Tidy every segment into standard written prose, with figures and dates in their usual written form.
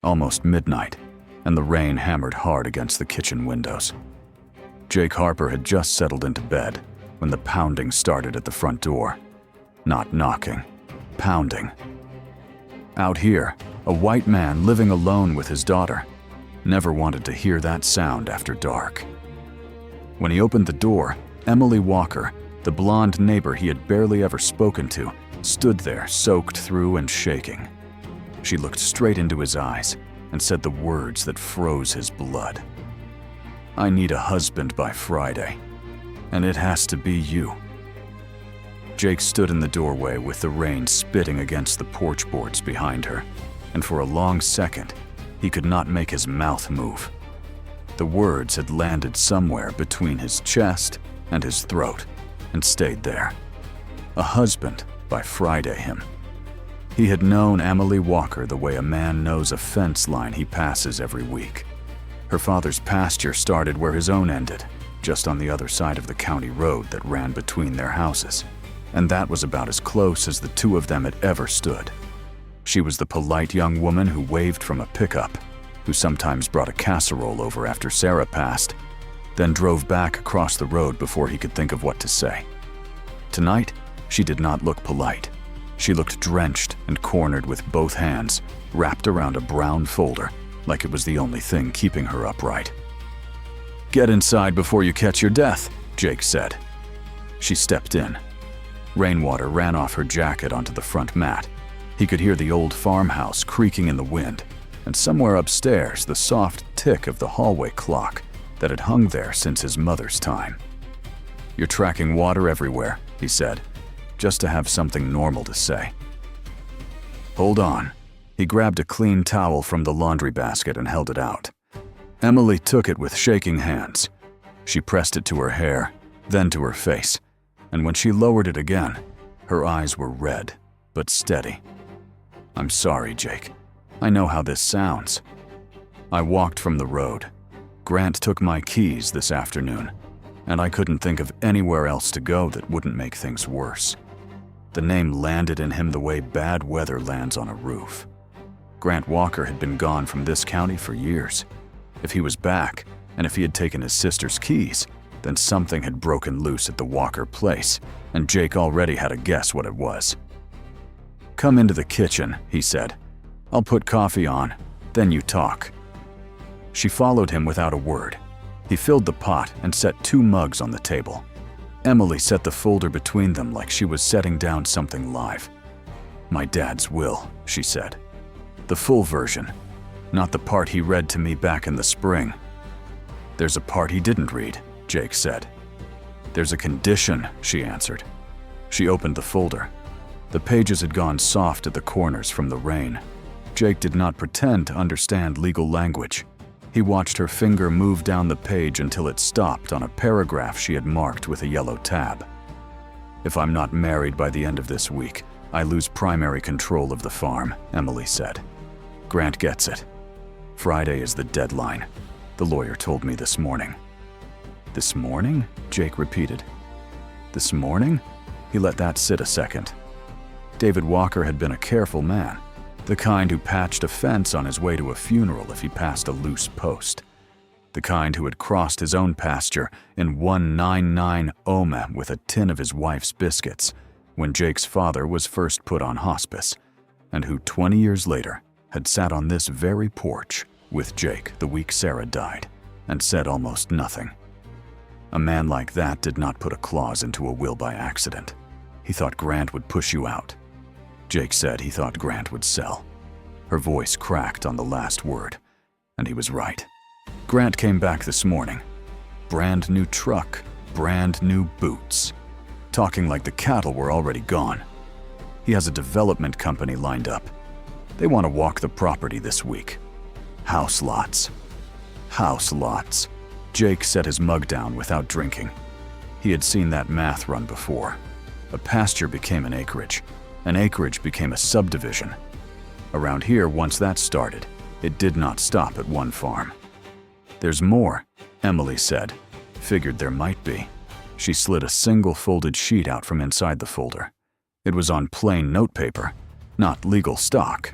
almost midnight, and the rain hammered hard against the kitchen windows. Jake Harper had just settled into bed when the pounding started at the front door. Not knocking, pounding. Out here, a white man living alone with his daughter never wanted to hear that sound after dark. When he opened the door, Emily Walker, the blonde neighbor he had barely ever spoken to, stood there soaked through and shaking. She looked straight into his eyes and said the words that froze his blood. "I need a husband by Friday, and it has to be you." Jake stood in the doorway with the rain spitting against the porch boards behind her, and for a long second, he could not make his mouth move. The words had landed somewhere between his chest and his throat and stayed there. A husband by Friday him. He had known Emily Walker the way a man knows a fence line he passes every week. Her father's pasture started where his own ended, just on the other side of the county road that ran between their houses, and that was about as close as the two of them had ever stood. She was the polite young woman who waved from a pickup, who sometimes brought a casserole over after Sarah passed, then drove back across the road before he could think of what to say. Tonight, she did not look polite. She looked drenched and cornered with both hands wrapped around a brown folder, like it was the only thing keeping her upright. "Get inside before you catch your death," Jake said. She stepped in. Rainwater ran off her jacket onto the front mat. He could hear the old farmhouse creaking in the wind, and somewhere upstairs the soft tick of the hallway clock that had hung there since his mother's time. "You're tracking water everywhere," he said, just to have something normal to say. "Hold on." He grabbed a clean towel from the laundry basket and held it out. Emily took it with shaking hands. She pressed it to her hair, then to her face, and when she lowered it again, her eyes were red, but steady. "I'm sorry, Jake. I know how this sounds. I walked from the road. Grant took my keys this afternoon, and I couldn't think of anywhere else to go that wouldn't make things worse. The name landed in him the way bad weather lands on a roof. Grant Walker had been gone from this county for years. If he was back, and if he had taken his sister's keys, then something had broken loose at the Walker place, and Jake already had a guess what it was. "Come into the kitchen," he said. "I'll put coffee on, then you talk." She followed him without a word. He filled the pot and set 2 mugs on the table. Emily set the folder between them like she was setting down something live. "My dad's will," she said. "The full version, not the part he read to me back in the spring." "There's a part he didn't read," Jake said. "There's a condition," she answered. She opened the folder. The pages had gone soft at the corners from the rain. Jake did not pretend to understand legal language. He watched her finger move down the page until it stopped on a paragraph she had marked with a yellow tab. "If I'm not married by the end of this week, I lose primary control of the farm," Emily said. "Grant gets it. Friday is the deadline. The lawyer told me this morning." "This morning?" Jake repeated. "This morning?" He let that sit a second. David Walker had been a careful man, the kind who patched a fence on his way to a funeral if he passed a loose post. The kind who had crossed his own pasture in 199 Oma with a tin of his wife's biscuits when Jake's father was first put on hospice, and who 20 years later had sat on this very porch with Jake the week Sarah died and said almost nothing. A man like that did not put a clause into a will by accident. He thought Grant would push you out. Jake said he thought Grant would sell. Her voice cracked on the last word, and he was right. Grant came back this morning. Brand new truck, brand new boots. Talking like the cattle were already gone. He has a development company lined up. They want to walk the property this week. House lots. House lots. Jake set his mug down without drinking. He had seen that math run before. A pasture became an acreage became a subdivision. Around here, once that started, it did not stop at one farm. "There's more," Emily said. Figured there might be. She slid a single folded sheet out from inside the folder. It was on plain notepaper, not legal stock.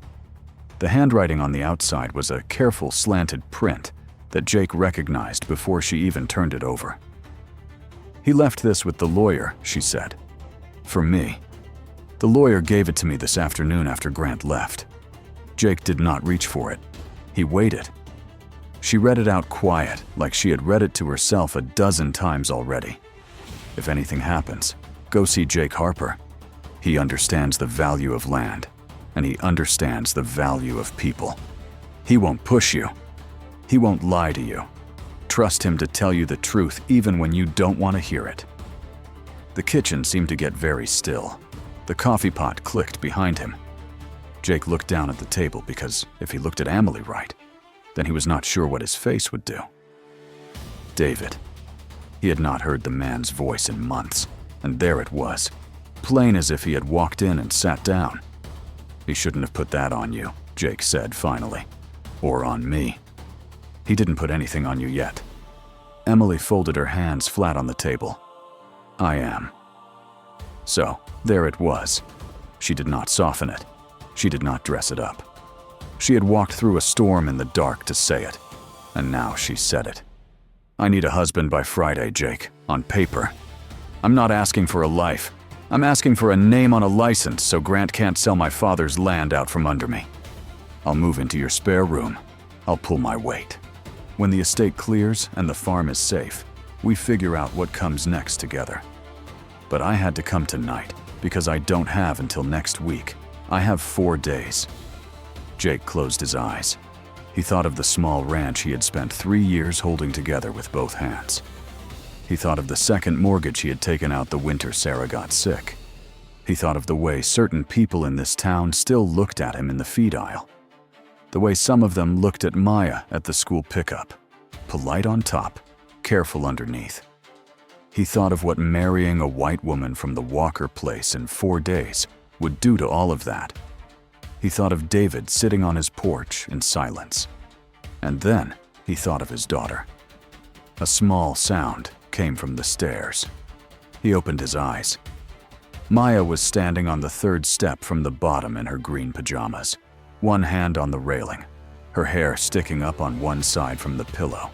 The handwriting on the outside was a careful slanted print that Jake recognized before she even turned it over. "He left this with the lawyer," she said. "For me. The lawyer gave it to me this afternoon after Grant left." Jake did not reach for it. He waited. She read it out quiet, like she had read it to herself a dozen times already. "If anything happens, go see Jake Harper. He understands the value of land, and he understands the value of people. He won't push you. He won't lie to you. Trust him to tell you the truth even when you don't want to hear it." The kitchen seemed to get very still. The coffee pot clicked behind him. Jake looked down at the table because if he looked at Emily right, then he was not sure what his face would do. David. He had not heard the man's voice in months, and there it was, plain as if he had walked in and sat down. "He shouldn't have put that on you," Jake said finally. "Or on me. He didn't put anything on you yet." Emily folded her hands flat on the table. "I am." So, there it was. She did not soften it. She did not dress it up. She had walked through a storm in the dark to say it, and now she said it. "I need a husband by Friday, Jake, on paper. I'm not asking for a life. I'm asking for a name on a license so Grant can't sell my father's land out from under me. I'll move into your spare room. I'll pull my weight. When the estate clears and the farm is safe, we figure out what comes next together. But I had to come tonight because I don't have until next week. I have 4 days." Jake closed his eyes. He thought of the small ranch he had spent 3 years holding together with both hands. He thought of the second mortgage he had taken out the winter Sarah got sick. He thought of the way certain people in this town still looked at him in the feed aisle. The way some of them looked at Maya at the school pickup. Polite on top, careful underneath. He thought of what marrying a white woman from the Walker place in 4 days would do to all of that. He thought of David sitting on his porch in silence. And then he thought of his daughter. A small sound came from the stairs. He opened his eyes. Maya was standing on the 3rd step from the bottom in her green pajamas, one hand on the railing, her hair sticking up on one side from the pillow.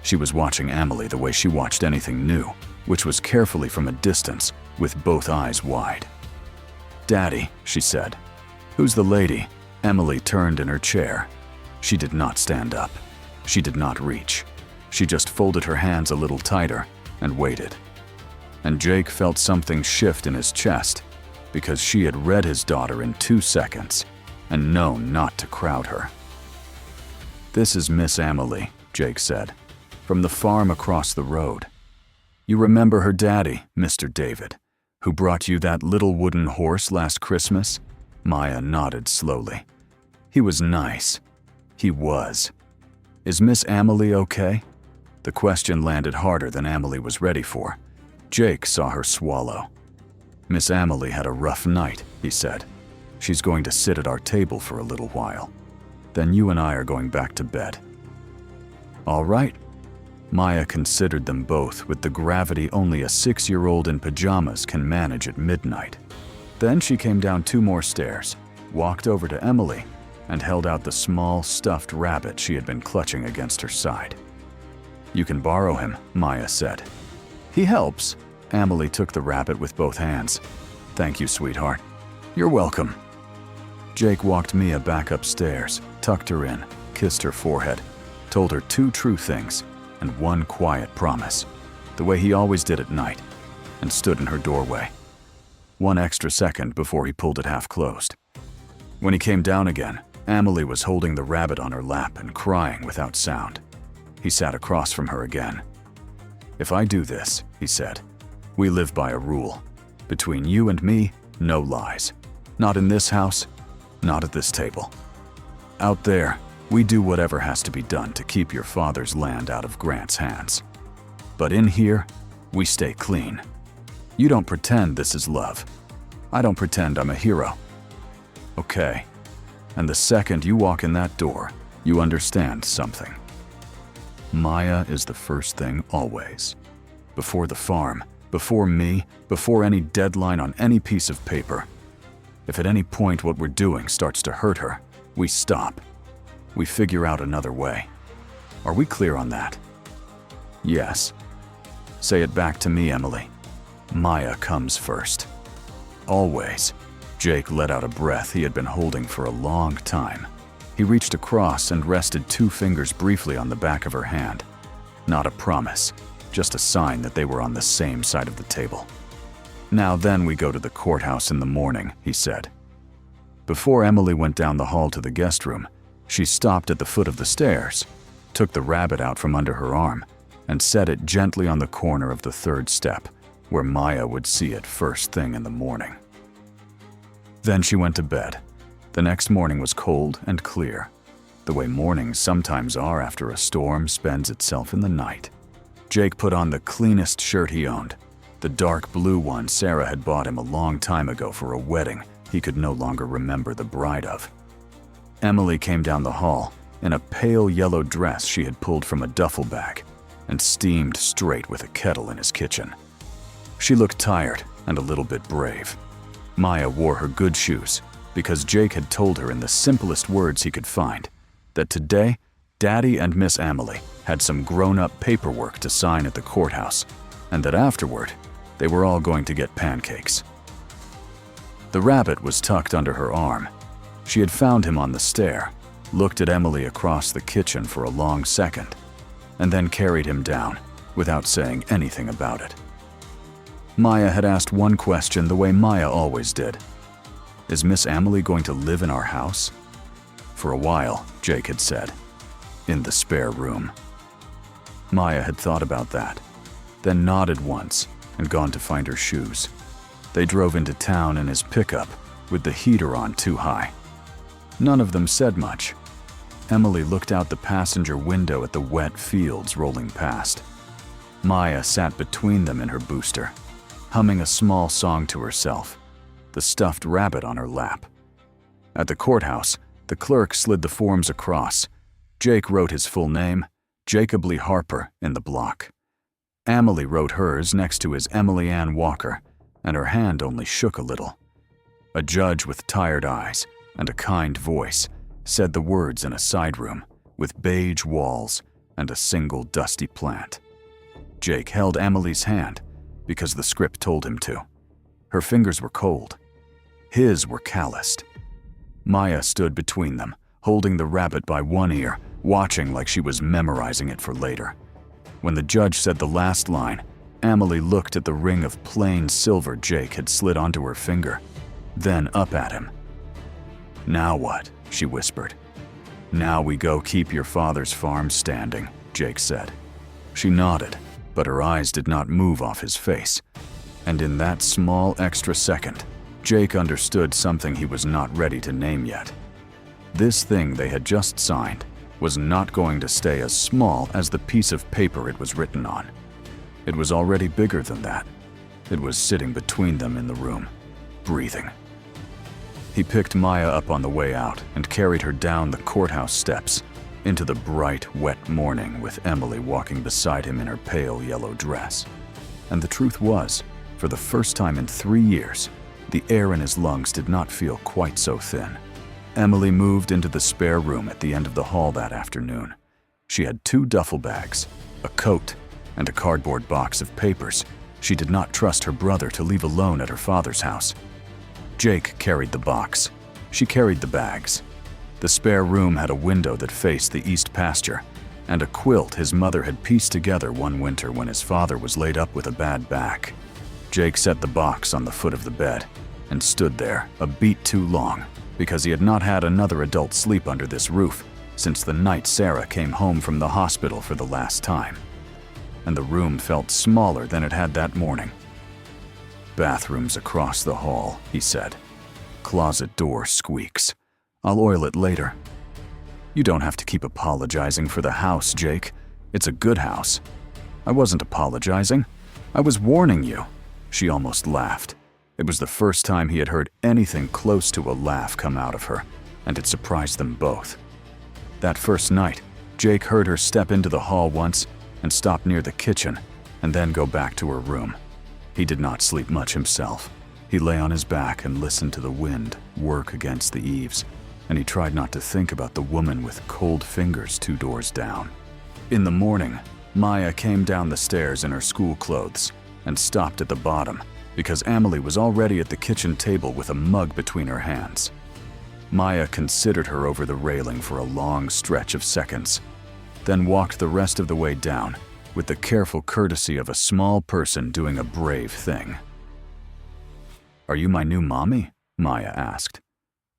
She was watching Emily the way she watched anything new, which was carefully from a distance, with both eyes wide. "Daddy," she said. "Who's the lady?" Emily turned in her chair. She did not stand up. She did not reach. She just folded her hands a little tighter and waited. And Jake felt something shift in his chest because she had read his daughter in 2 seconds and known not to crowd her. "This is Miss Emily," Jake said, "from the farm across the road. You remember her daddy, Mr. David, who brought you that little wooden horse last Christmas?" Maya nodded slowly. "He was nice. He was. Is Miss Emily okay?" The question landed harder than Emily was ready for. Jake saw her swallow. "Miss Emily had a rough night," he said. "She's going to sit at our table for a little while. Then you and I are going back to bed." "All right." Maya considered them both with the gravity only a 6-year-old in pajamas can manage at midnight. Then she came down 2 more stairs, walked over to Emily, and held out the small, stuffed rabbit she had been clutching against her side. "You can borrow him," Maya said. "He helps." Emily took the rabbit with both hands. "Thank you, sweetheart. You're welcome." Jake walked Mia back upstairs, tucked her in, kissed her forehead, told her 2 true things and 1 quiet promise, the way he always did at night, and stood in her doorway. 1 extra second before he pulled it half closed. When he came down again, Emily was holding the rabbit on her lap and crying without sound. He sat across from her again. "If I do this," he said, "we live by a rule. Between you and me, no lies. Not in this house, not at this table. Out there, we do whatever has to be done to keep your father's land out of Grant's hands. But in here, we stay clean. You don't pretend this is love. I don't pretend I'm a hero. Okay. And the second you walk in that door, you understand something. Maya is the first thing always. Before the farm, before me, before any deadline on any piece of paper. If at any point what we're doing starts to hurt her, We stop. We figure out another way. Are we clear on that? Yes. Say it back to me, Emily. Maya comes first. Always. Jake let out a breath he had been holding for a long time. He reached across and rested 2 fingers briefly on the back of her hand. Not a promise, just a sign that they were on the same side of the table. Now then we go to the courthouse in the morning, he said. Before Emily went down the hall to the guest room, she stopped at the foot of the stairs, took the rabbit out from under her arm, and set it gently on the corner of the 3rd step, where Maya would see it first thing in the morning. Then she went to bed. The next morning was cold and clear, the way mornings sometimes are after a storm spends itself in the night. Jake put on the cleanest shirt he owned, the dark blue one Sarah had bought him a long time ago for a wedding he could no longer remember the bride of. Emily came down the hall in a pale yellow dress she had pulled from a duffel bag and steamed straight with a kettle in his kitchen. She looked tired and a little bit brave. Maya wore her good shoes because Jake had told her in the simplest words he could find that today, Daddy and Miss Emily had some grown-up paperwork to sign at the courthouse, and that afterward, they were all going to get pancakes. The rabbit was tucked under her arm. She had found him on the stair, looked at Emily across the kitchen for a long second, and then carried him down without saying anything about it. Maya had asked one question the way Maya always did. Is Miss Emily going to live in our house? For a while, Jake had said, in the spare room. Maya had thought about that, then nodded once and gone to find her shoes. They drove into town in his pickup with the heater on too high. None of them said much. Emily looked out the passenger window at the wet fields rolling past. Maya sat between them in her booster, humming a small song to herself, the stuffed rabbit on her lap. At the courthouse, the clerk slid the forms across. Jake wrote his full name, Jacob Lee Harper, in the block. Emily wrote hers next to his Emily Ann Walker, and her hand only shook a little. A judge with tired eyes and a kind voice said the words in a side room with beige walls and a single dusty plant. Jake held Emily's hand because the script told him to. Her fingers were cold. His were calloused. Maya stood between them, holding the rabbit by one ear, watching like she was memorizing it for later. When the judge said the last line, Emily looked at the ring of plain silver Jake had slid onto her finger, then up at him. "Now what?" she whispered. "Now we go keep your father's farm standing," Jake said. She nodded, but her eyes did not move off his face. And in that small extra second, Jake understood something he was not ready to name yet. This thing they had just signed was not going to stay as small as the piece of paper it was written on. It was already bigger than that. It was sitting between them in the room, breathing. He picked Maya up on the way out and carried her down the courthouse steps into the bright, wet morning with Emily walking beside him in her pale yellow dress. And the truth was, for the first time in 3 years, the air in his lungs did not feel quite so thin. Emily moved into the spare room at the end of the hall that afternoon. She had 2 duffel bags, a coat, and a cardboard box of papers she did not trust her brother to leave alone at her father's house. Jake carried the box. She carried the bags. The spare room had a window that faced the east pasture, and a quilt his mother had pieced together one winter when his father was laid up with a bad back. Jake set the box on the foot of the bed and stood there a beat too long because he had not had another adult sleep under this roof since the night Sarah came home from the hospital for the last time. And the room felt smaller than it had that morning. "Bathrooms across the hall," he said. "Closet door squeaks. I'll oil it later." "You don't have to keep apologizing for the house, Jake. It's a good house." "I wasn't apologizing. I was warning you." She almost laughed. It was the first time he had heard anything close to a laugh come out of her, and it surprised them both. That first night, Jake heard her step into the hall once and stop near the kitchen, and then go back to her room. He did not sleep much himself. He lay on his back and listened to the wind work against the eaves, and he tried not to think about the woman with cold fingers 2 doors down. In the morning, Maya came down the stairs in her school clothes and stopped at the bottom because Emily was already at the kitchen table with a mug between her hands. Maya considered her over the railing for a long stretch of seconds, then walked the rest of the way down with the careful courtesy of a small person doing a brave thing. "Are you my new mommy?" Maya asked.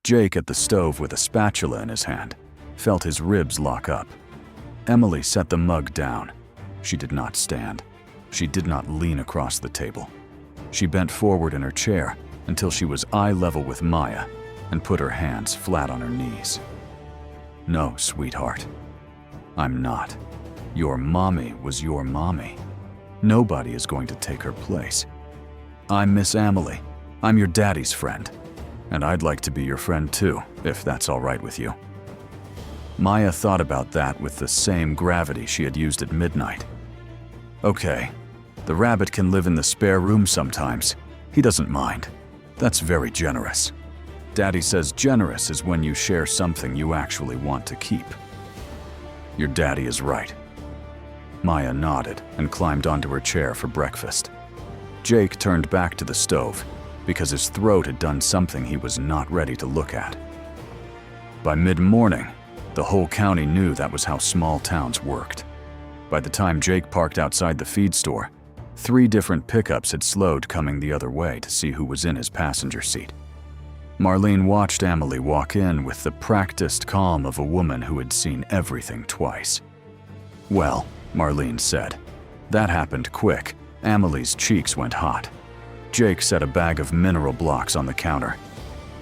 Jake, at the stove with a spatula in his hand, felt his ribs lock up. Emily set the mug down. She did not stand. She did not lean across the table. She bent forward in her chair until she was eye level with Maya and put her hands flat on her knees. "No, sweetheart. I'm not. Your mommy was your mommy. Nobody is going to take her place. I'm Miss Emily. I'm your daddy's friend. And I'd like to be your friend too, if that's all right with you." Maya thought about that with the same gravity she had used at midnight. "Okay, the rabbit can live in the spare room sometimes. He doesn't mind. That's very generous. Daddy says generous is when you share something you actually want to keep." "Your daddy is right." Maya nodded and climbed onto her chair for breakfast. Jake turned back to the stove because his throat had done something he was not ready to look at. By mid-morning, the whole county knew that was how small towns worked. By the time Jake parked outside the feed store, 3 different pickups had slowed coming the other way to see who was in his passenger seat. Marlene watched Emily walk in with the practiced calm of a woman who had seen everything twice. "Well," Marlene said. That happened quick. Emily's cheeks went hot. Jake set a bag of mineral blocks on the counter.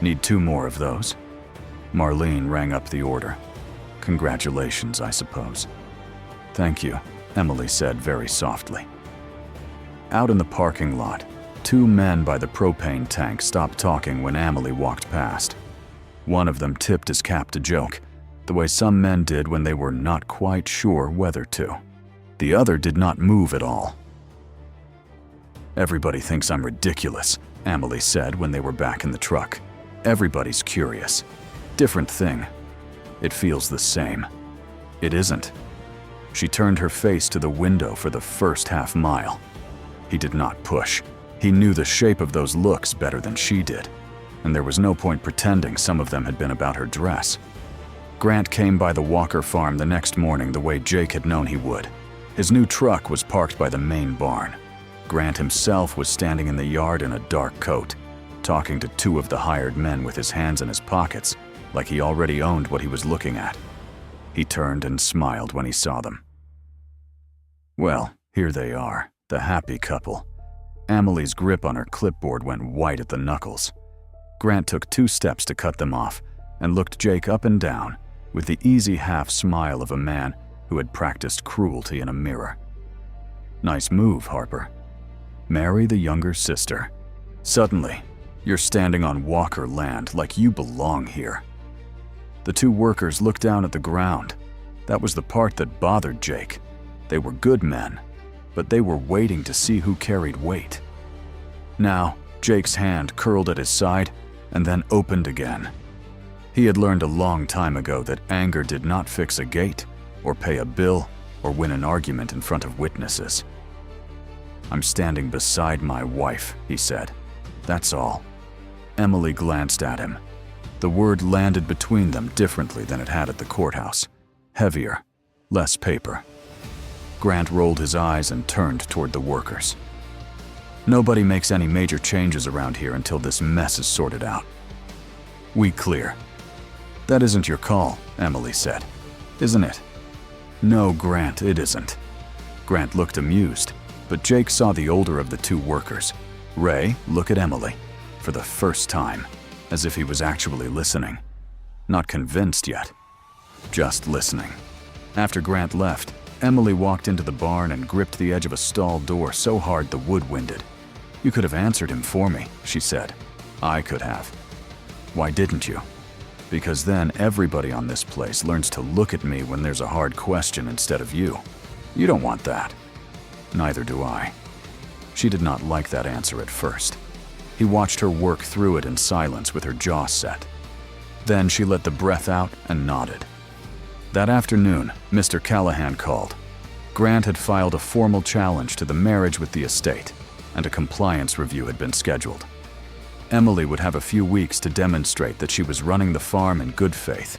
"Need 2 more of those?" Marlene rang up the order. "Congratulations, I suppose." "Thank you," Emily said very softly. Out in the parking lot, 2 men by the propane tank stopped talking when Emily walked past. One of them tipped his cap to joke, the way some men did when they were not quite sure whether to. The other did not move at all. "Everybody thinks I'm ridiculous," Emily said when they were back in the truck. "Everybody's curious. Different thing. It feels the same. It isn't." She turned her face to the window for the first half mile. He did not push. He knew the shape of those looks better than she did, and there was no point pretending some of them had been about her dress. Grant came by the Walker farm the next morning the way Jake had known he would. His new truck was parked by the main barn. Grant himself was standing in the yard in a dark coat, talking to 2 of the hired men with his hands in his pockets, like he already owned what he was looking at. He turned and smiled when he saw them. Well, here they are, the happy couple. Emily's grip on her clipboard went white at the knuckles. Grant took 2 steps to cut them off and looked Jake up and down with the easy half smile of a man who had practiced cruelty in a mirror. "Nice move, Harper. Marry the younger sister. Suddenly, you're standing on Walker land like you belong here." The 2 workers looked down at the ground. That was the part that bothered Jake. They were good men, but they were waiting to see who carried weight. Now, Jake's hand curled at his side and then opened again. He had learned a long time ago that anger did not fix a gate, or pay a bill, or win an argument in front of witnesses. "I'm standing beside my wife," he said. "That's all." Emily glanced at him. The word landed between them differently than it had at the courthouse. Heavier, less paper. Grant rolled his eyes and turned toward the workers. "Nobody makes any major changes around here until this mess is sorted out. We clear." "That isn't your call," Emily said. "Isn't it?" "No, Grant, it isn't." Grant looked amused, but Jake saw the older of the 2 workers, Ray, look at Emily, for the first time, as if he was actually listening. Not convinced yet, just listening. After Grant left, Emily walked into the barn and gripped the edge of a stall door so hard the wood winded. "You could have answered him for me," she said. "I could have." "Why didn't you?" "Because then everybody on this place learns to look at me when there's a hard question instead of you. You don't want that." "Neither do I." She did not like that answer at first. He watched her work through it in silence with her jaw set. Then she let the breath out and nodded. That afternoon, Mr. Callahan called. Grant had filed a formal challenge to the marriage with the estate, and a compliance review had been scheduled. Emily would have a few weeks to demonstrate that she was running the farm in good faith.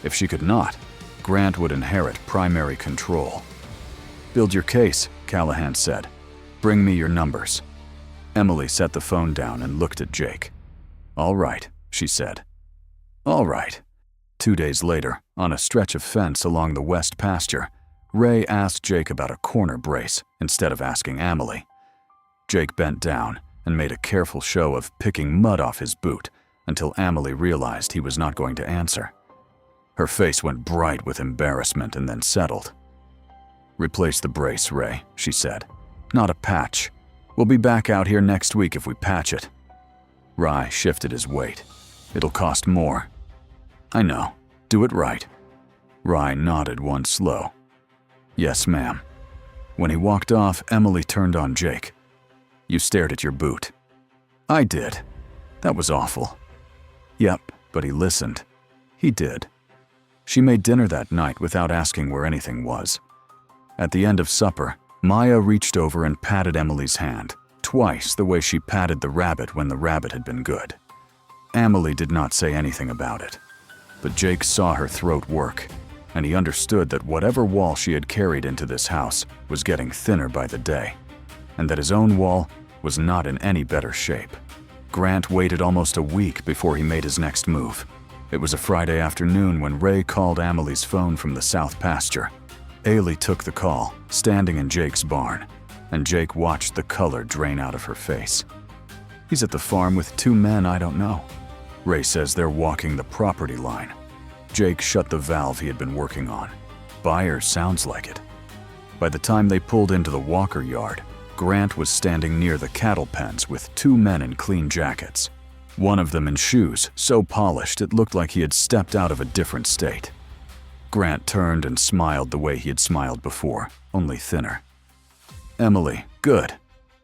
If she could not, Grant would inherit primary control. "Build your case," Callahan said. "Bring me your numbers." Emily set the phone down and looked at Jake. "All right," she said. "All right." 2 days later, on a stretch of fence along the west pasture, Ray asked Jake about a corner brace instead of asking Emily. Jake bent down and made a careful show of picking mud off his boot until Emily realized he was not going to answer. Her face went bright with embarrassment and then settled. "Replace the brace, Ray," she said. "Not a patch. We'll be back out here next week if we patch it." Ray shifted his weight. "It'll cost more." "I know. Do it right." Ray nodded one slow. "Yes, ma'am." When he walked off, Emily turned on Jake. "You stared at your boot." "I did. That was awful." "Yep, but he listened." "He did." She made dinner that night without asking where anything was. At the end of supper, Maya reached over and patted Emily's hand, twice the way she patted the rabbit when the rabbit had been good. Emily did not say anything about it, but Jake saw her throat work, and he understood that whatever wall she had carried into this house was getting thinner by the day, and that his own wall was not in any better shape. Grant waited almost a week before he made his next move. It was a Friday afternoon when Ray called Emily's phone from the south pasture. Ailey took the call, standing in Jake's barn, and Jake watched the color drain out of her face. "He's at the farm with 2 men I don't know. Ray says they're walking the property line." Jake shut the valve he had been working on. "Byers sounds like it." By the time they pulled into the Walker yard, Grant was standing near the cattle pens with 2 men in clean jackets. One of them in shoes so polished it looked like he had stepped out of a different state. Grant turned and smiled the way he had smiled before, only thinner. "Emily, good.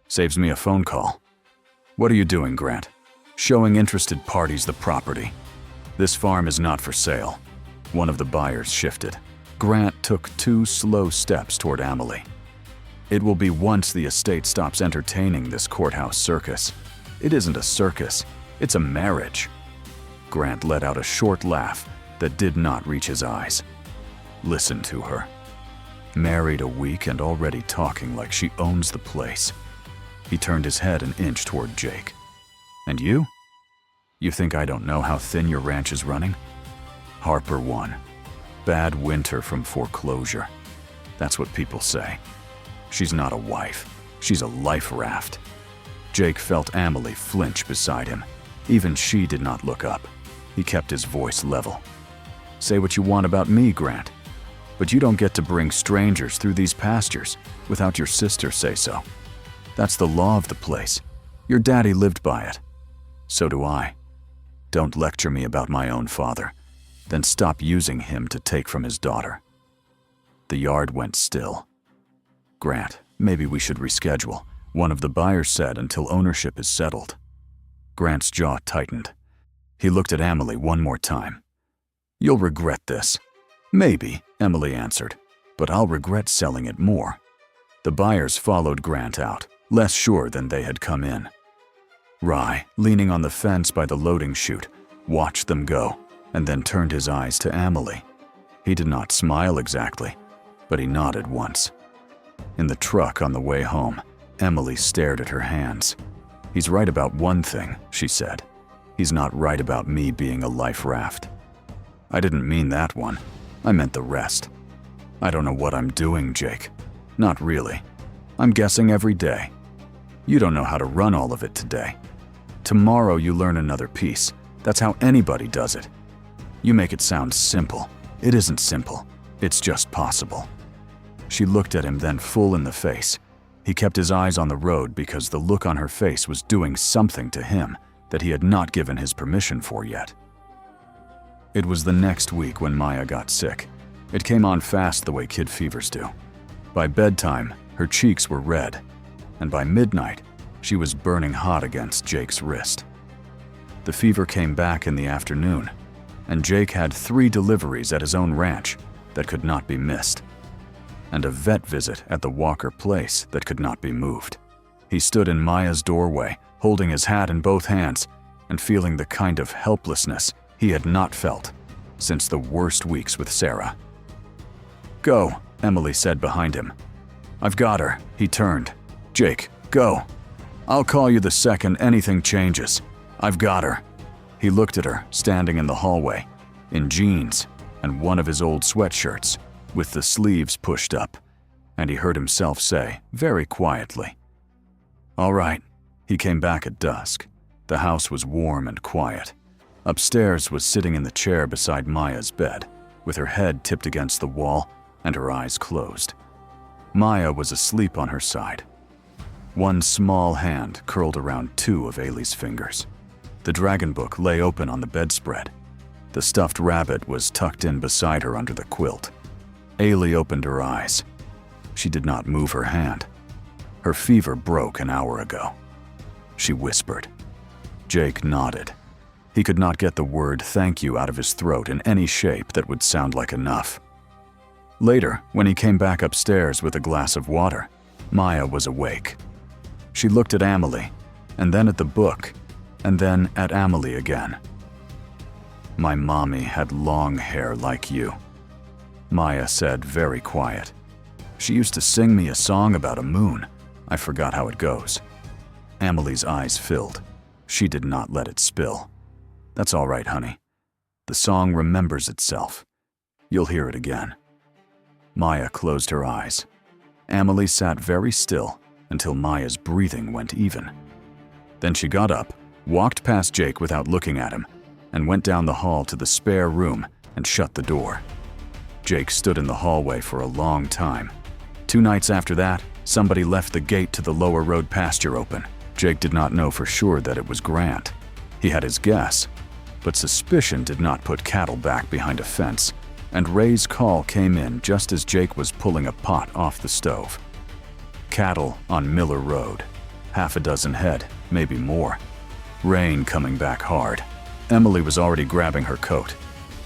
Saves me a phone call." "What are you doing, Grant?" "Showing interested parties the property. This farm is not for sale." One of the buyers shifted. Grant took 2 slow steps toward Emily. "It will be once the estate stops entertaining this courthouse circus. It isn't a circus. It's a marriage." Grant let out a short laugh that did not reach his eyes. Listen to her. Married a week and already talking like she owns the place. He turned his head an inch toward Jake. "And you? You think I don't know how thin your ranch is running?" Harper won. Bad winter from foreclosure. That's what people say. She's not a wife. She's a life raft. Jake felt Emily flinch beside him. Even she did not look up. He kept his voice level. "Say what you want about me, Grant, but you don't get to bring strangers through these pastures without your sister say so. That's the law of the place. Your daddy lived by it. So do I. Don't lecture me about my own father, then stop using him to take from his daughter." The yard went still. "Grant, maybe we should reschedule," one of the buyers said, "until ownership is settled." Grant's jaw tightened. He looked at Emily one more time. "You'll regret this." "Maybe," Emily answered, "but I'll regret selling it more." The buyers followed Grant out, less sure than they had come in. Ray, leaning on the fence by the loading chute, watched them go and then turned his eyes to Emily. He did not smile exactly, but he nodded once. In the truck on the way home, Emily stared at her hands. "He's right about one thing," she said. "He's not right about me being a life raft." "I didn't mean that one. I meant the rest." "I don't know what I'm doing, Jake. Not really. I'm guessing every day. You don't know how to run all of it today. Tomorrow you learn another piece. That's how anybody does it. You make it sound simple. It isn't simple. It's just possible." She looked at him then full in the face. He kept his eyes on the road because the look on her face was doing something to him that he had not given his permission for yet. It was the next week when Maya got sick. It came on fast the way kid fevers do. By bedtime, her cheeks were red, and by midnight, she was burning hot against Jake's wrist. The fever came back in the afternoon, and Jake had 3 deliveries at his own ranch that could not be missed, and a vet visit at the Walker place that could not be moved. He stood in Maya's doorway, holding his hat in both hands and feeling the kind of helplessness he had not felt since the worst weeks with Sarah. "Go," Emily said behind him. "I've got her." He turned. "Jake, go. I'll call you the second anything changes. I've got her." He looked at her, standing in the hallway, in jeans and one of his old sweatshirts, with the sleeves pushed up, and he heard himself say, very quietly, "All right." He came back at dusk. The house was warm and quiet. Upstairs was sitting in the chair beside Maya's bed, with her head tipped against the wall and her eyes closed. Maya was asleep on her side. One small hand curled around 2 of Ailey's fingers. The dragon book lay open on the bedspread. The stuffed rabbit was tucked in beside her under the quilt. Ailey opened her eyes. She did not move her hand. Her fever broke an hour ago. She whispered. Jake nodded. He could not get the word thank you out of his throat in any shape that would sound like enough. Later, when he came back upstairs with a glass of water, Maya was awake. She looked at Amelie, and then at the book, and then at Amelie again. "My mommy had long hair like you," Maya said, very quiet. "She used to sing me a song about a moon. I forgot how it goes." Amelie's eyes filled. She did not let it spill. "That's all right, honey. The song remembers itself. You'll hear it again." Maya closed her eyes. Amelie sat very still until Maya's breathing went even. Then she got up, walked past Jake without looking at him, and went down the hall to the spare room and shut the door. Jake stood in the hallway for a long time. 2 nights after that, somebody left the gate to the lower road pasture open. Jake did not know for sure that it was Grant. He had his guess, but suspicion did not put cattle back behind a fence, and Ray's call came in just as Jake was pulling a pot off the stove. Cattle on Miller Road. 6 head, maybe more. Rain coming back hard. Emily was already grabbing her coat.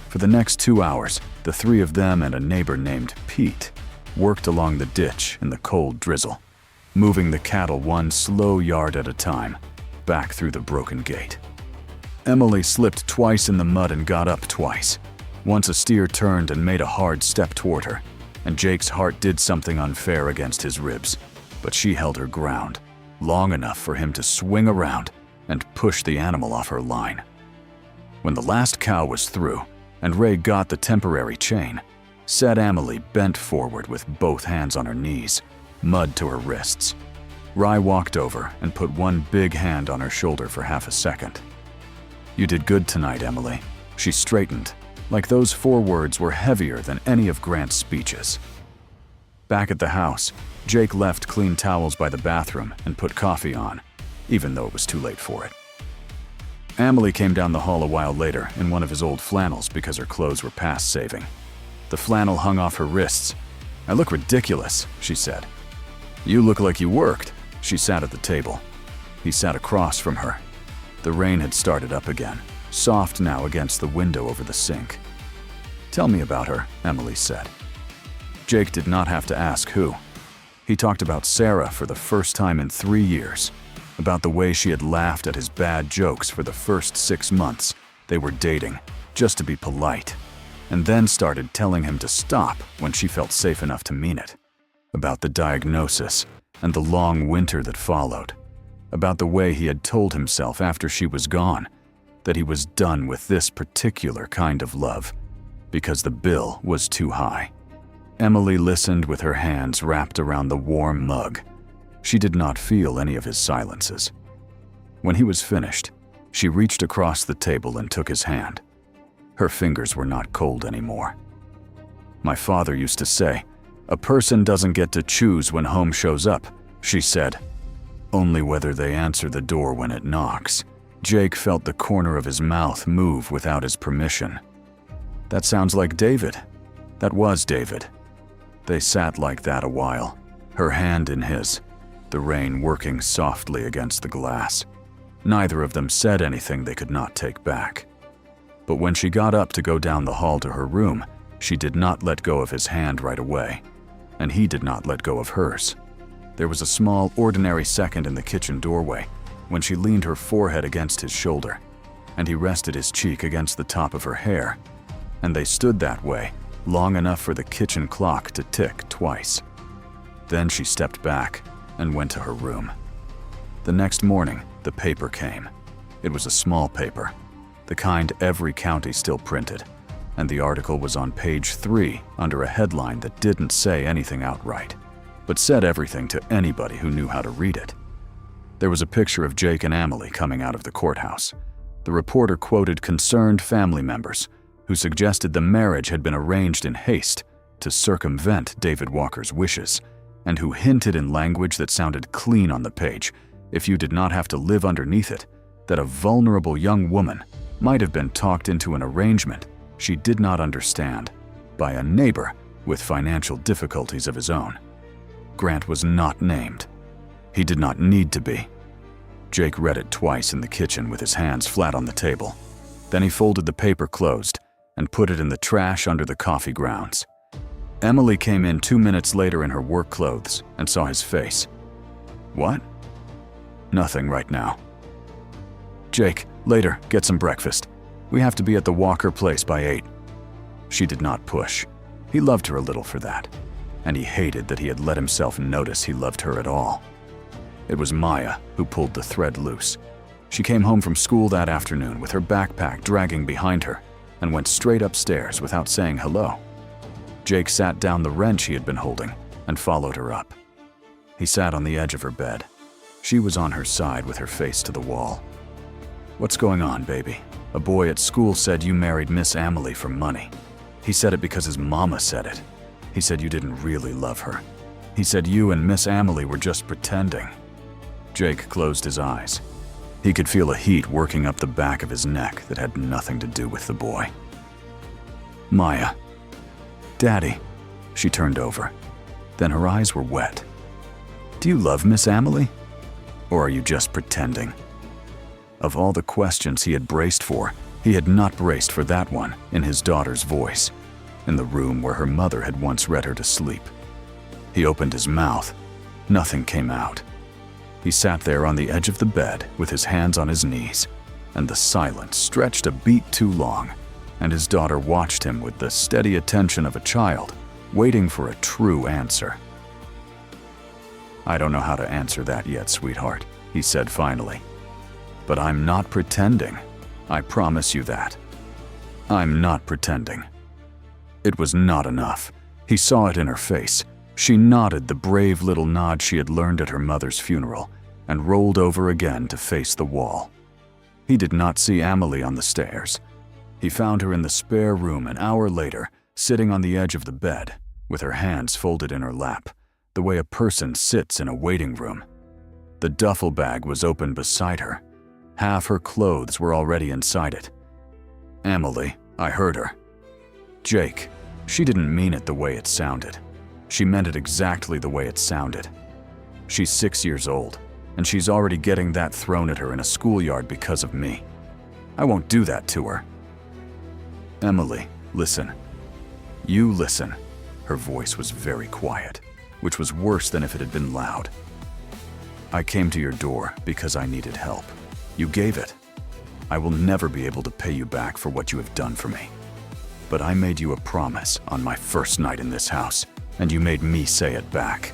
For the next 2 hours, the 3 of them and a neighbor named Pete worked along the ditch in the cold drizzle, moving the cattle 1 slow yard at a time, back through the broken gate. Emily slipped twice in the mud and got up twice. Once a steer turned and made a hard step toward her, and Jake's heart did something unfair against his ribs, but she held her ground, long enough for him to swing around and push the animal off her line. When the last cow was through, and Ray got the temporary chain, said Amelie bent forward with both hands on her knees, mud to her wrists. Rye walked over and put one big hand on her shoulder for half a second. "You did good tonight, Emily." She straightened, like those 4 words were heavier than any of Grant's speeches. Back at the house, Jake left clean towels by the bathroom and put coffee on, even though it was too late for it. Amelie came down the hall a while later in one of his old flannels because her clothes were past saving. The flannel hung off her wrists. "I look ridiculous," she said. "You look like you worked." She sat at the table. He sat across from her. The rain had started up again, soft now against the window over the sink. "Tell me about her," Emily said. Jake did not have to ask who. He talked about Sarah for the first time in 3 years, about the way she had laughed at his bad jokes for the first 6 months they were dating, just to be polite, and then started telling him to stop when she felt safe enough to mean it, about the diagnosis and the long winter that followed, about the way he had told himself after she was gone that he was done with this particular kind of love because the bill was too high. Emily listened with her hands wrapped around the warm mug. She did not feel any of his silences. When he was finished, she reached across the table and took his hand. Her fingers were not cold anymore. "My father used to say, 'A person doesn't get to choose when home shows up,'" she said. "Only whether they answer the door when it knocks." Jake felt the corner of his mouth move without his permission. "That sounds like David." That was David. They sat like that a while, her hand in his, the rain working softly against the glass. Neither of them said anything they could not take back. But when she got up to go down the hall to her room, she did not let go of his hand right away, and he did not let go of hers. There was a small, ordinary second in the kitchen doorway when she leaned her forehead against his shoulder, and he rested his cheek against the top of her hair, and they stood that way long enough for the kitchen clock to tick twice. Then she stepped back and went to her room. The next morning, the paper came. It was a small paper, the kind every county still printed, and the article was on page 3 under a headline that didn't say anything outright, but said everything to anybody who knew how to read it. There was a picture of Jake and Emily coming out of the courthouse. The reporter quoted concerned family members who suggested the marriage had been arranged in haste to circumvent David Walker's wishes, and who hinted in language that sounded clean on the page, if you did not have to live underneath it, that a vulnerable young woman might have been talked into an arrangement she did not understand by a neighbor with financial difficulties of his own. Grant was not named. He did not need to be. Jake read it twice in the kitchen with his hands flat on the table. Then he folded the paper closed and put it in the trash under the coffee grounds. Emily came in 2 minutes later in her work clothes and saw his face. "What?" "Nothing right now." "Jake, later, get some breakfast. We have to be at the Walker place by 8. She did not push. He loved her a little for that, and he hated that he had let himself notice he loved her at all. It was Maya who pulled the thread loose. She came home from school that afternoon with her backpack dragging behind her and went straight upstairs without saying hello. Jake sat down the wrench he had been holding and followed her up. He sat on the edge of her bed. She was on her side with her face to the wall. "What's going on, baby? A boy at school said you married Miss Emily for money. He said it because his mama said it. He said you didn't really love her. He said you and Miss Emily were just pretending." Jake closed his eyes. He could feel a heat working up the back of his neck that had nothing to do with the boy. "Maya." "Daddy." She turned over. Then her eyes were wet. "Do you love Miss Emily? Or are you just pretending?" Of all the questions he had braced for, he had not braced for that one in his daughter's voice, in the room where her mother had once read her to sleep. He opened his mouth. Nothing came out. He sat there on the edge of the bed with his hands on his knees, and the silence stretched a beat too long, and his daughter watched him with the steady attention of a child, waiting for a true answer. "I don't know how to answer that yet, sweetheart," he said finally. "But I'm not pretending. I promise you that. I'm not pretending." It was not enough. He saw it in her face. She nodded the brave little nod she had learned at her mother's funeral and rolled over again to face the wall. He did not see Emily on the stairs. He found her in the spare room an hour later, sitting on the edge of the bed, with her hands folded in her lap, the way a person sits in a waiting room. The duffel bag was open beside her. Half her clothes were already inside it. "Emily," I heard her. "Jake." She didn't mean it the way it sounded. She meant it exactly the way it sounded. She's 6 years old, and she's already getting that thrown at her in a schoolyard because of me. I won't do that to her. "Emily, listen. You listen." Her voice was very quiet, which was worse than if it had been loud. "I came to your door because I needed help. You gave it. I will never be able to pay you back for what you have done for me. But I made you a promise on my first night in this house, and you made me say it back.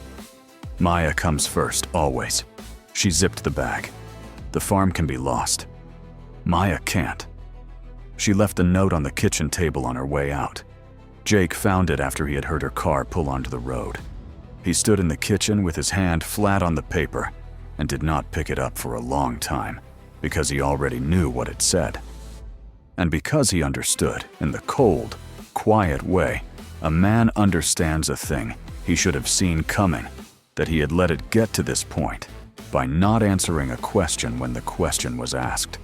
Maya comes first, always." She zipped the bag. "The farm can be lost. Maya can't." She left a note on the kitchen table on her way out. Jake found it after he had heard her car pull onto the road. He stood in the kitchen with his hand flat on the paper and did not pick it up for a long time because he already knew what it said. And because he understood, in the cold, quiet way a man understands a thing he should have seen coming, that he had let it get to this point by not answering a question when the question was asked.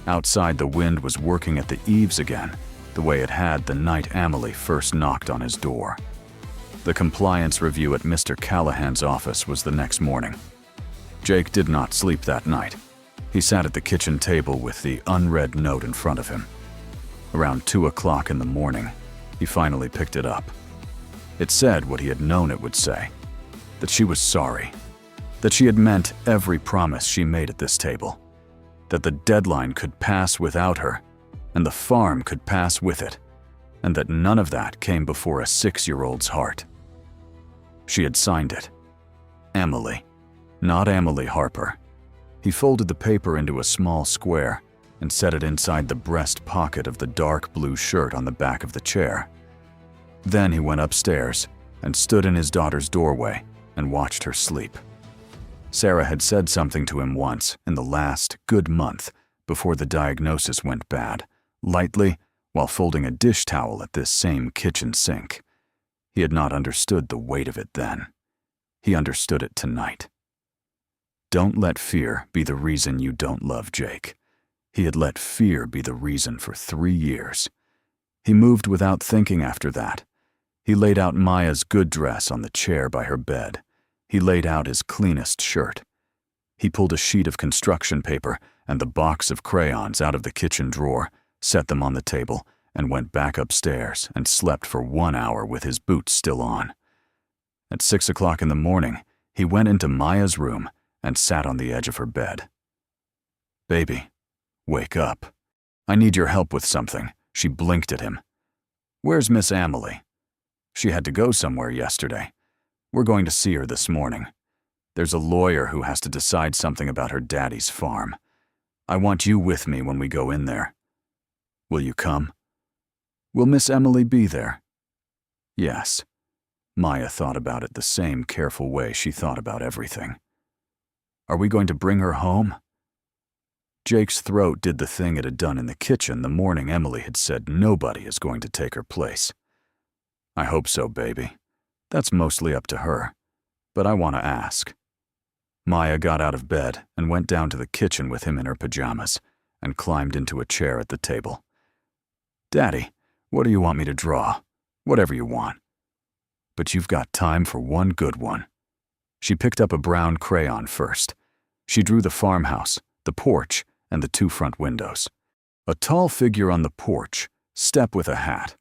Outside, the wind was working at the eaves again, the way it had the night Emily first knocked on his door. The compliance review at Mr. Callahan's office was the next morning. Jake did not sleep that night. He sat at the kitchen table with the unread note in front of him. Around 2 o'clock in the morning, he finally picked it up. It said what he had known it would say, that she was sorry, that she had meant every promise she made at this table, that the deadline could pass without her, and the farm could pass with it, and that none of that came before a 6-year-old's heart. She had signed it. Emily, not Emily Harper. He folded the paper into a small square and set it inside the breast pocket of the dark blue shirt on the back of the chair. Then he went upstairs and stood in his daughter's doorway and watched her sleep. Sarah had said something to him once in the last good month before the diagnosis went bad, lightly, while folding a dish towel at this same kitchen sink. He had not understood the weight of it then. He understood it tonight. Don't let fear be the reason you don't love Jake. He had let fear be the reason for 3 years. He moved without thinking after that. He laid out Maya's good dress on the chair by her bed. He laid out his cleanest shirt. He pulled a sheet of construction paper and the box of crayons out of the kitchen drawer, set them on the table, and went back upstairs and slept for 1 hour with his boots still on. At 6 o'clock in the morning, he went into Maya's room and sat on the edge of her bed. "Baby, wake up. I need your help with something." She blinked at him. "Where's Miss Emily?" "She had to go somewhere yesterday. We're going to see her this morning. There's a lawyer who has to decide something about her daddy's farm. I want you with me when we go in there. Will you come?" "Will Miss Emily be there?" "Yes." Maya thought about it the same careful way she thought about everything. "Are we going to bring her home?" Jake's throat did the thing it had done in the kitchen the morning Emily had said nobody is going to take her place. "I hope so, baby. That's mostly up to her. But I want to ask." Maya got out of bed and went down to the kitchen with him in her pajamas and climbed into a chair at the table. "Daddy, what do you want me to draw?" "Whatever you want. But you've got time for one good one." She picked up a brown crayon first. She drew the farmhouse, the porch, and the 2 front windows. A tall figure on the porch, step with a hat,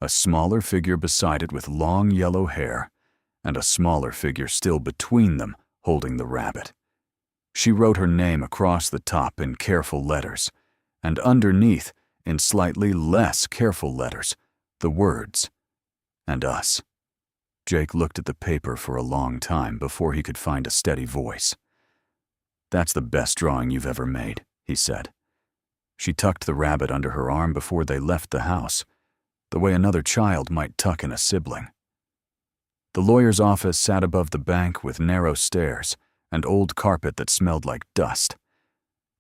a smaller figure beside it with long yellow hair, and a smaller figure still between them holding the rabbit. She wrote her name across the top in careful letters, and underneath, in slightly less careful letters, the words, "and us." Jake looked at the paper for a long time before he could find a steady voice. "That's the best drawing you've ever made," he said. She tucked the rabbit under her arm before they left the house, the way another child might tuck in a sibling. The lawyer's office sat above the bank with narrow stairs and old carpet that smelled like dust.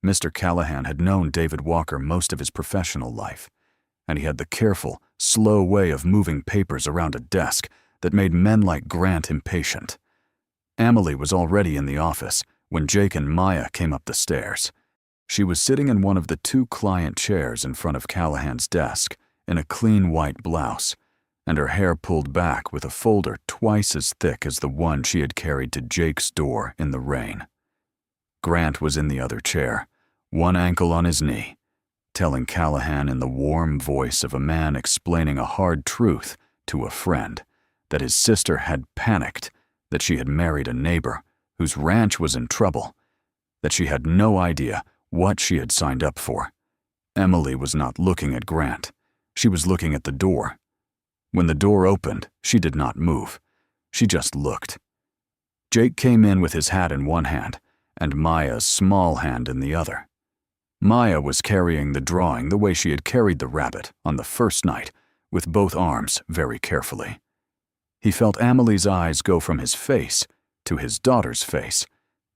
Mr. Callahan had known David Walker most of his professional life, and he had the careful, slow way of moving papers around a desk that made men like Grant impatient. Emily was already in the office when Jake and Maya came up the stairs. She was sitting in one of the 2 client chairs in front of Callahan's desk in a clean white blouse, and her hair pulled back with a folder twice as thick as the one she had carried to Jake's door in the rain. Grant was in the other chair, one ankle on his knee, telling Callahan in the warm voice of a man explaining a hard truth to a friend that his sister had panicked, that she had married a neighbor whose ranch was in trouble, that she had no idea what she had signed up for. Emily was not looking at Grant. She was looking at the door. When the door opened, she did not move. She just looked. Jake came in with his hat in one hand and Maya's small hand in the other. Maya was carrying the drawing the way she had carried the rabbit on the first night, with both arms very carefully. He felt Emily's eyes go from his face to his daughter's face,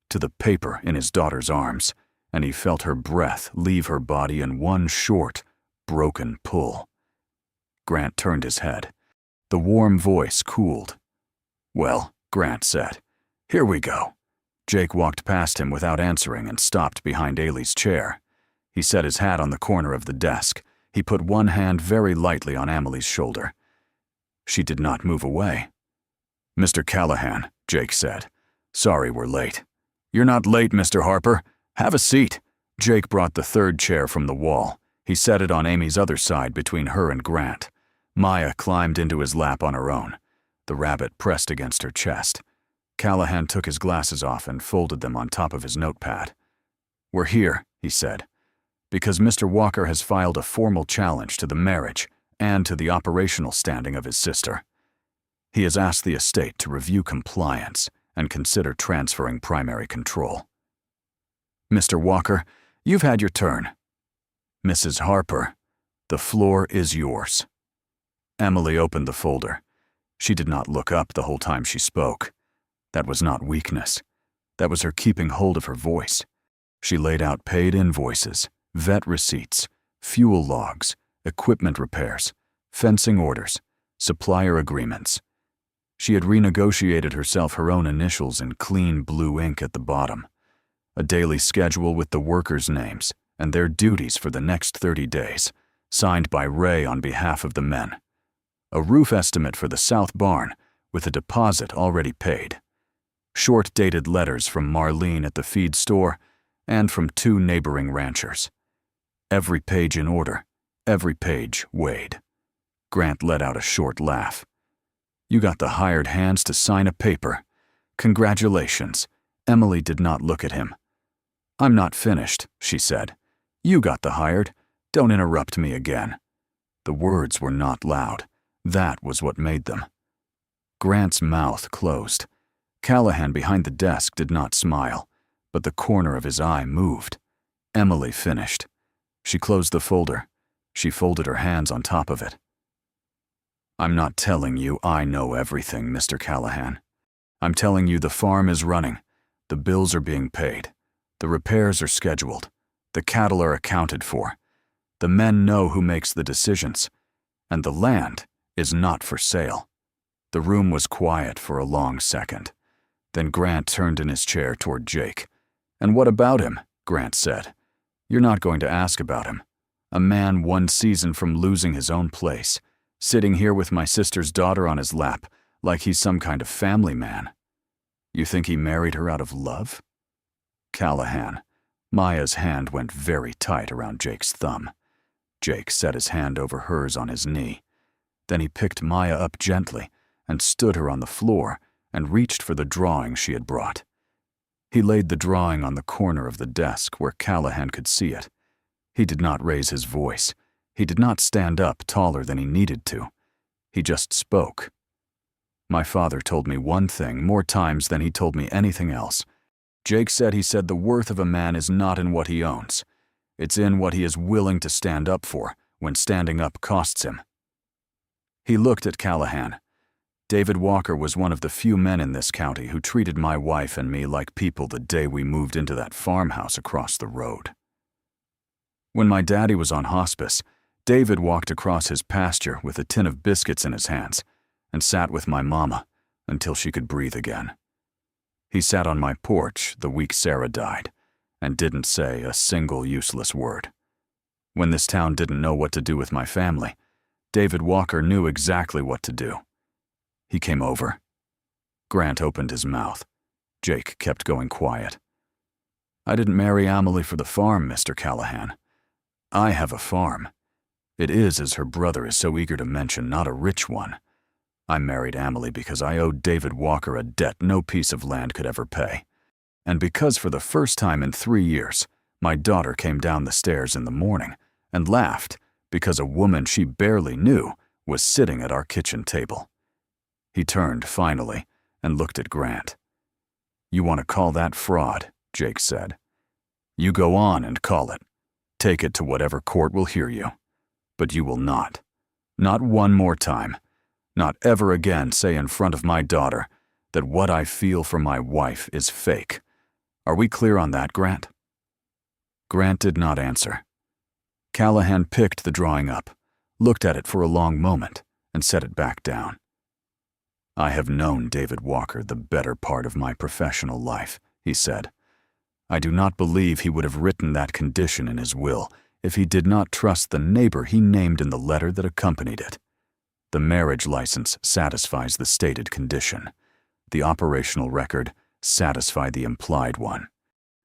to the paper in his daughter's arms, and he felt her breath leave her body in one short, broken pull. Grant turned his head. The warm voice cooled. "Well," Grant said, "here we go." Jake walked past him without answering and stopped behind Ailey's chair. He set his hat on the corner of the desk. He put one hand very lightly on Emily's shoulder. She did not move away. "Mr. Callahan," Jake said. "Sorry we're late." "You're not late, Mr. Harper. Have a seat." Jake brought the 3rd chair from the wall. He set it on Amy's other side between her and Grant. Maya climbed into his lap on her own. The rabbit pressed against her chest. Callahan took his glasses off and folded them on top of his notepad. "We're here," he said, "because Mr. Walker has filed a formal challenge to the marriage and to the operational standing of his sister. He has asked the estate to review compliance and consider transferring primary control. Mr. Walker, you've had your turn. Mrs. Harper, the floor is yours." Emily opened the folder. She did not look up the whole time she spoke. That was not weakness. That was her keeping hold of her voice. She laid out paid invoices, vet receipts, fuel logs, equipment repairs, fencing orders, supplier agreements. She had renegotiated herself her own initials in clean blue ink at the bottom. A daily schedule with the workers' names and their duties for the next 30 days, signed by Ray on behalf of the men. A roof estimate for the south barn with a deposit already paid. Short-dated letters from Marlene at the feed store and from 2 neighboring ranchers. Every page in order, every page weighed. Grant let out a short laugh. "You got the hired hands to sign a paper. Congratulations." Emily did not look at him. "I'm not finished," she said. "You got the hired. Don't interrupt me again." The words were not loud. That was what made them. Grant's mouth closed. Callahan behind the desk did not smile, but the corner of his eye moved. Emily finished. She closed the folder. She folded her hands on top of it. "I'm not telling you I know everything, Mr. Callahan. I'm telling you the farm is running. The bills are being paid. The repairs are scheduled. The cattle are accounted for. The men know who makes the decisions. And the land is not for sale." The room was quiet for a long second. Then Grant turned in his chair toward Jake. "And what about him?" Grant said. "You're not going to ask about him. A man 1 season from losing his own place, sitting here with my sister's daughter on his lap, like he's some kind of family man. You think he married her out of love?" Callahan. Maya's hand went very tight around Jake's thumb. Jake set his hand over hers on his knee. Then he picked Maya up gently and stood her on the floor and reached for the drawing she had brought. He laid the drawing on the corner of the desk where Callahan could see it. He did not raise his voice. He did not stand up taller than he needed to. He just spoke. "My father told me one thing more times than he told me anything else. Jake said the worth of a man is not in what he owns. It's in what he is willing to stand up for when standing up costs him." He looked at Callahan. "David Walker was one of the few men in this county who treated my wife and me like people the day we moved into that farmhouse across the road. When my daddy was on hospice, David walked across his pasture with a tin of biscuits in his hands and sat with my mama until she could breathe again. He sat on my porch the week Sarah died and didn't say a single useless word. When this town didn't know what to do with my family, David Walker knew exactly what to do. He came over." Grant opened his mouth. Jake kept going quiet. "I didn't marry Emily for the farm, Mr. Callahan. I have a farm. It is, as her brother is so eager to mention, not a rich one. I married Emily because I owed David Walker a debt no piece of land could ever pay. And because for the first time in 3 years, my daughter came down the stairs in the morning and laughed because a woman she barely knew was sitting at our kitchen table." He turned, finally, and looked at Grant. "You want to call that fraud?" Jake said. "You go on and call it. Take it to whatever court will hear you. But you will not. Not one more time. Not ever again say in front of my daughter that what I feel for my wife is fake. Are we clear on that, Grant?" Grant did not answer. Callahan picked the drawing up, looked at it for a long moment, and set it back down. "I have known David Walker the better part of my professional life," he said. "I do not believe he would have written that condition in his will if he did not trust the neighbor he named in the letter that accompanied it. The marriage license satisfies the stated condition. The operational record satisfied the implied one.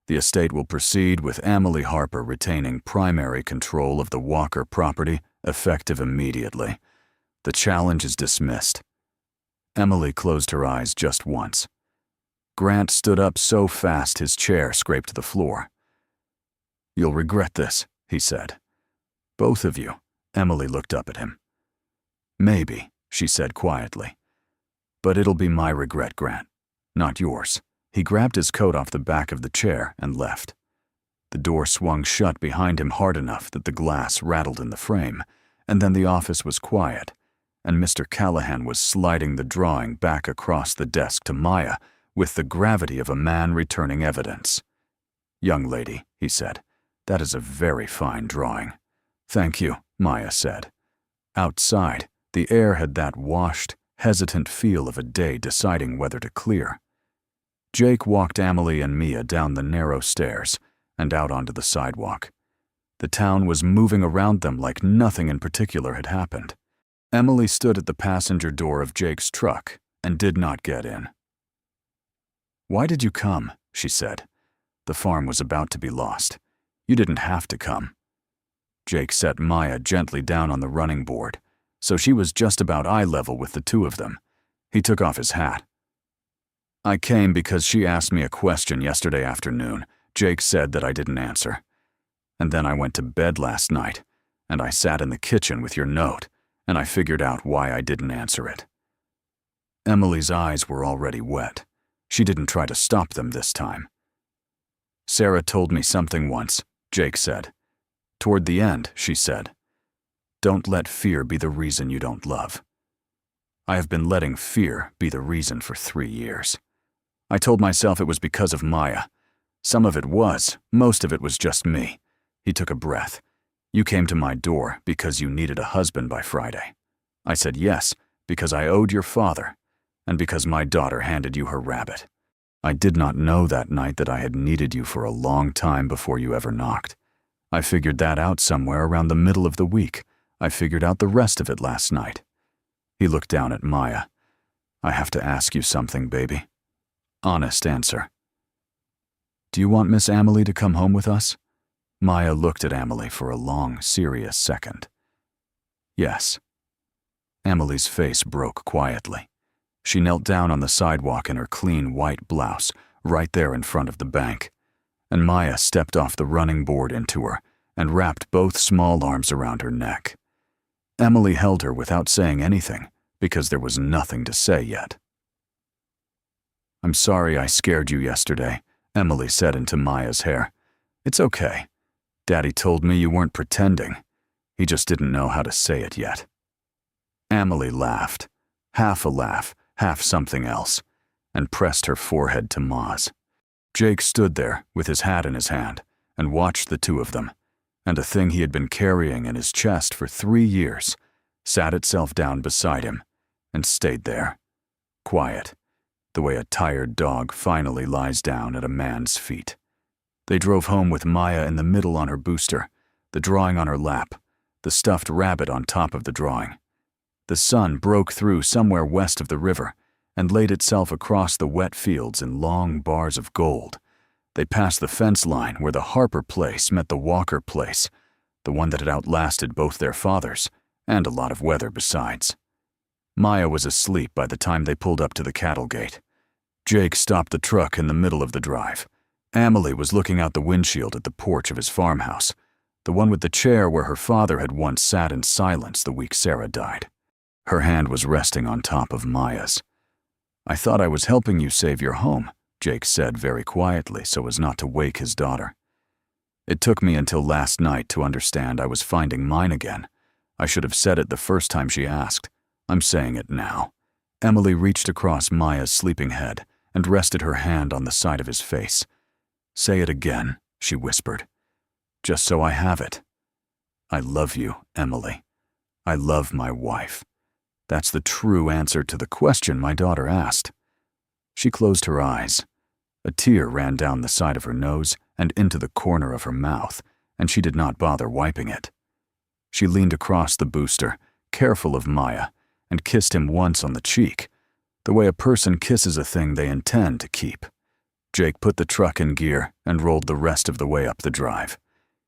The estate will proceed with Emily Harper retaining primary control of the Walker property, effective immediately. The challenge is dismissed. Emily closed her eyes just once. Grant stood up so fast his chair scraped the floor. "You'll regret this," he said. "Both of you." Emily looked up at him. "Maybe," she said quietly. "But it'll be my regret, Grant, not yours." He grabbed his coat off the back of the chair and left. The door swung shut behind him hard enough that the glass rattled in the frame, and then the office was quiet, and Mr. Callahan was sliding the drawing back across the desk to Maya with the gravity of a man returning evidence. "Young lady," he said, "that is a very fine drawing." "Thank you," Maya said. Outside, the air had that washed, hesitant feel of a day deciding whether to clear. Jake walked Emily and Mia down the narrow stairs and out onto the sidewalk. The town was moving around them like nothing in particular had happened. Emily stood at the passenger door of Jake's truck and did not get in. "Why did you come?" she said. "The farm was about to be lost. You didn't have to come." Jake set Maya gently down on the running board, so she was just about eye level with the two of them. He took off his hat. "I came because she asked me a question yesterday afternoon. Jake said that I didn't answer. And then I went to bed last night, and I sat in the kitchen with your note, and I figured out why I didn't answer it." Emily's eyes were already wet. She didn't try to stop them this time. "Sarah told me something once," Jake said. "Toward the end, she said, 'Don't let fear be the reason you don't love.' I have been letting fear be the reason for 3 years. I told myself it was because of Maya. Some of it was, most of it was just me." He took a breath. "You came to my door because you needed a husband by Friday. I said yes, because I owed your father, and because my daughter handed you her rabbit. I did not know that night that I had needed you for a long time before you ever knocked. I figured that out somewhere around the middle of the week. I figured out the rest of it last night." He looked down at Maya. "I have to ask you something, baby. Honest answer. Do you want Miss Emily to come home with us?" Maya looked at Emily for a long, serious second. "Yes." Emily's face broke quietly. She knelt down on the sidewalk in her clean white blouse, right there in front of the bank, and Maya stepped off the running board into her and wrapped both small arms around her neck. Emily held her without saying anything, because there was nothing to say yet. "I'm sorry I scared you yesterday," Emily said into Maya's hair. "It's okay. Daddy told me you weren't pretending. He just didn't know how to say it yet." Emily laughed, half a laugh, half something else, and pressed her forehead to Ma's. Jake stood there with his hat in his hand and watched the two of them, and a thing he had been carrying in his chest for 3 years sat itself down beside him and stayed there, quiet, the way a tired dog finally lies down at a man's feet. They drove home with Maya in the middle on her booster, the drawing on her lap, the stuffed rabbit on top of the drawing. The sun broke through somewhere west of the river and laid itself across the wet fields in long bars of gold. They passed the fence line where the Harper place met the Walker place, the one that had outlasted both their fathers and a lot of weather besides. Maya was asleep by the time they pulled up to the cattle gate. Jake stopped the truck in the middle of the drive. Emily was looking out the windshield at the porch of his farmhouse, the one with the chair where her father had once sat in silence the week Sarah died. Her hand was resting on top of Maya's. "I thought I was helping you save your home," Jake said very quietly so as not to wake his daughter. "It took me until last night to understand I was finding mine again. I should have said it the first time she asked. I'm saying it now." Emily reached across Maya's sleeping head and rested her hand on the side of his face. "Say it again," she whispered, "just so I have it. I love you, Emily. I love my wife. That's the true answer to the question my daughter asked." She closed her eyes. A tear ran down the side of her nose and into the corner of her mouth, and she did not bother wiping it. She leaned across the booster, careful of Maya, and kissed him once on the cheek, the way a person kisses a thing they intend to keep. Jake put the truck in gear and rolled the rest of the way up the drive.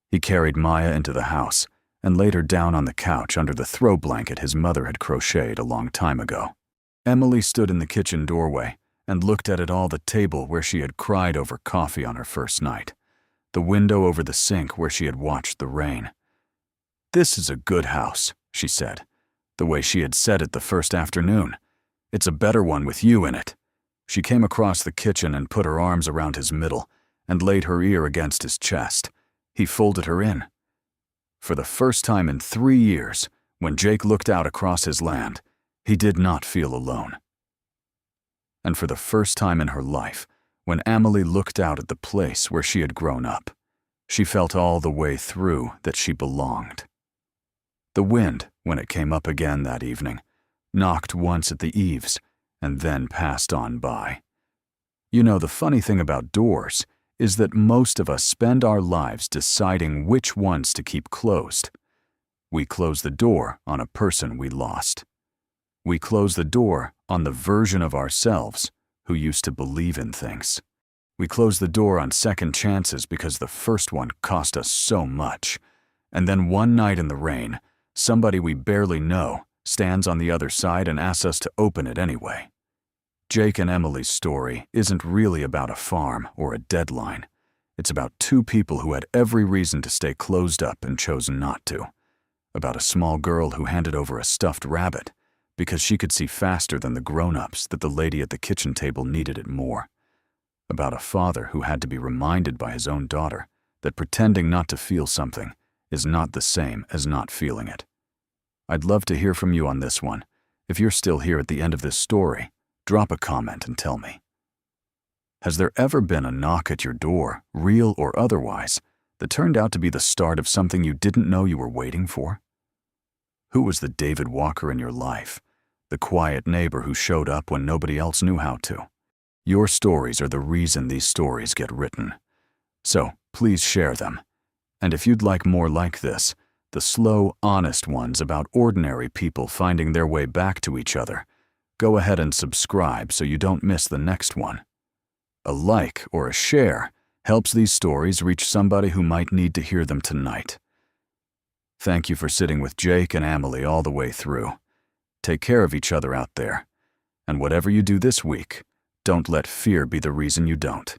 He carried Maya into the house and laid her down on the couch under the throw blanket his mother had crocheted a long time ago. Emily stood in the kitchen doorway and looked at it all, the table where she had cried over coffee on her first night, the window over the sink where she had watched the rain. "This is a good house," she said, the way she had said it the first afternoon. "It's a better one with you in it." She came across the kitchen and put her arms around his middle and laid her ear against his chest. He folded her in. For the first time in 3 years, when Jake looked out across his land, he did not feel alone. And for the first time in her life, when Emily looked out at the place where she had grown up, she felt all the way through that she belonged. The wind, when it came up again that evening, knocked once at the eaves and then passed on by. You know, the funny thing about doors is that most of us spend our lives deciding which ones to keep closed. We close the door on a person we lost. We close the door on the version of ourselves who used to believe in things. We close the door on second chances because the first one cost us so much. And then one night in the rain, somebody we barely know stands on the other side and asks us to open it anyway. Jake and Emily's story isn't really about a farm or a deadline. It's about two people who had every reason to stay closed up and chose not to. About a small girl who handed over a stuffed rabbit because she could see faster than the grown-ups that the lady at the kitchen table needed it more. About a father who had to be reminded by his own daughter that pretending not to feel something is not the same as not feeling it. I'd love to hear from you on this one. If you're still here at the end of this story, drop a comment and tell me. Has there ever been a knock at your door, real or otherwise, that turned out to be the start of something you didn't know you were waiting for? Who was the David Walker in your life? The quiet neighbor who showed up when nobody else knew how to? Your stories are the reason these stories get written. So please share them. And if you'd like more like this, the slow, honest ones about ordinary people finding their way back to each other, go ahead and subscribe so you don't miss the next one. A like or a share helps these stories reach somebody who might need to hear them tonight. Thank you for sitting with Jake and Emily all the way through. Take care of each other out there. And whatever you do this week, don't let fear be the reason you don't.